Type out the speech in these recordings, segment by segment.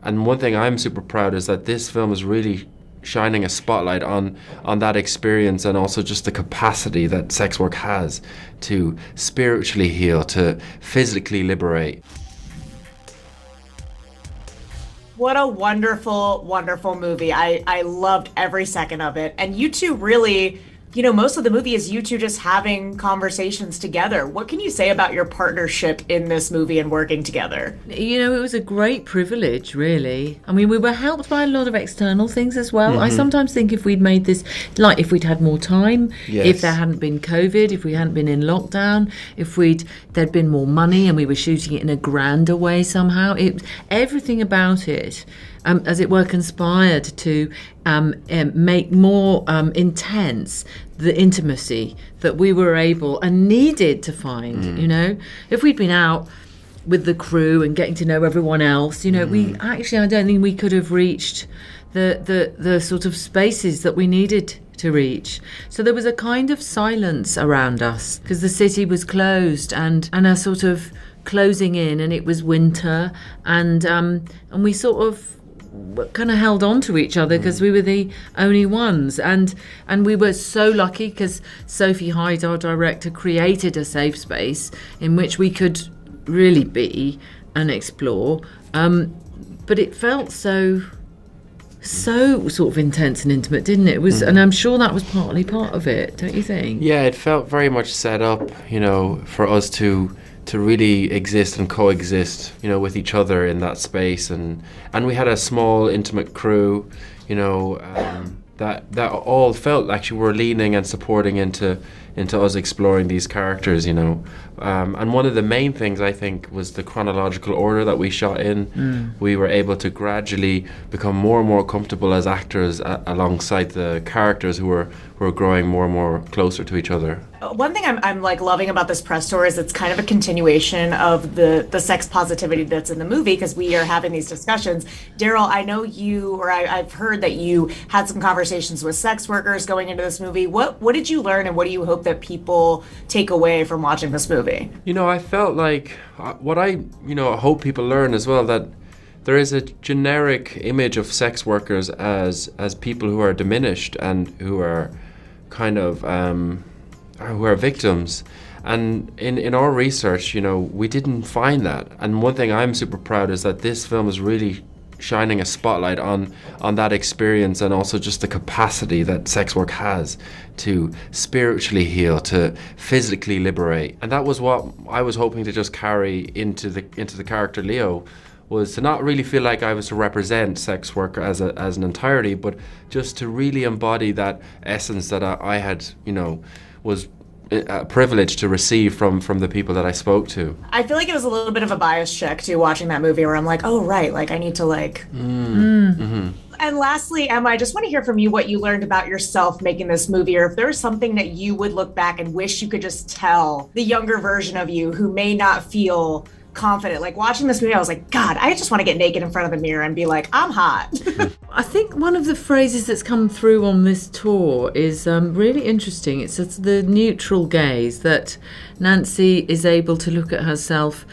And one thing I'm super proud is that this film is really shining a spotlight on that experience, and also just the capacity that sex work has to spiritually heal, to physically liberate. What a wonderful, wonderful movie. I loved every second of it. And you two really, most of the movie is you two just having conversations together. What can you say about your partnership in this movie and working together? It was a great privilege, really. I mean, we were helped by a lot of external things as well. I sometimes think if we'd made this, like if we'd had more time, if there hadn't been COVID, if we hadn't been in lockdown, if there'd been more money and we were shooting it in a grander way somehow, everything about it, as it were, conspired to make more intense the intimacy that we were able and needed to find. If we'd been out with the crew and getting to know everyone else, we actually, I don't think we could have reached the sort of spaces that we needed to reach. So there was a kind of silence around us because the city was closed and a sort of closing in, and it was winter, and we sort of kind of held on to each other because we were the only ones, and we were so lucky because Sophie Hyde, our director, created a safe space in which we could really be and explore, but it felt so sort of intense and intimate, didn't it? It was, and I'm sure that was partly part of it, don't you think? Yeah, it felt very much set up, for us to really exist and coexist, with each other in that space, and we had a small, intimate crew, that all felt like we were leaning and supporting into us exploring these characters, and one of the main things I think was the chronological order that we shot in. We were able to gradually become more and more comfortable as actors alongside the characters who were growing more and more closer to each other. One thing I'm like loving about this press tour is it's kind of a continuation of the sex positivity that's in the movie, because we are having these discussions. Daryl, I know I've heard that you had some conversations with sex workers going into this movie. What did you learn, and what do you hope that people take away from watching this movie? I felt like what I hope people learn as well, that there is a generic image of sex workers as people who are diminished and who are kind of who are victims. And in our research, we didn't find that. And one thing I'm super proud is that this film is really shining a spotlight on that experience, and also just the capacity that sex work has to spiritually heal, to physically liberate. And that was what I was hoping to just carry into the character Leo, was to not really feel like I was to represent sex work as an entirety, but just to really embody that essence that I had, was a privilege to receive from the people that I spoke to. I feel like it was a little bit of a bias check too, watching that movie, where I'm like, oh right, like I need to like. And lastly, Emma, I just want to hear from you what you learned about yourself making this movie, or if there's something that you would look back and wish you could just tell the younger version of you who may not feel confident. Like watching this movie, I was like, God, I just want to get naked in front of the mirror and be like, I'm hot. I think one of the phrases that's come through on this tour is really interesting. It's the neutral gaze, that Nancy is able to look at herself.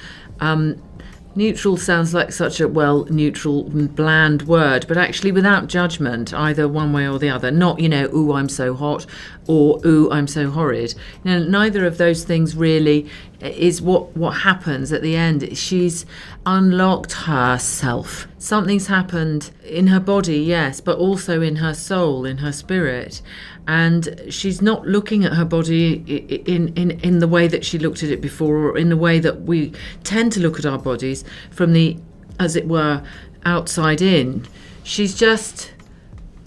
Neutral sounds like such a, neutral, bland word, but actually without judgment, either one way or the other. Not, ooh, I'm so hot, or ooh, I'm so horrid. Neither of those things really is what happens at the end. She's unlocked herself. Something's happened in her body, yes, but also in her soul, in her spirit. And she's not looking at her body in the way that she looked at it before, or in the way that we tend to look at our bodies from the, as it were, outside in. She's just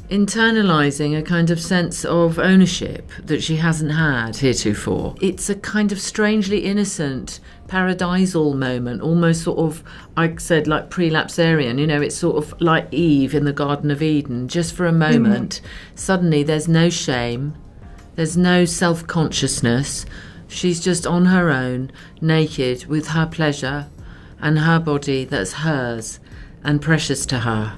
internalizing a kind of sense of ownership that she hasn't had heretofore. It's a kind of strangely innocent, paradisal moment, almost sort of, I said, like prelapsarian, it's sort of like Eve in the Garden of Eden. Just for a moment, suddenly there's no shame, there's no self-consciousness. She's just on her own, naked, with her pleasure and her body that's hers and precious to her.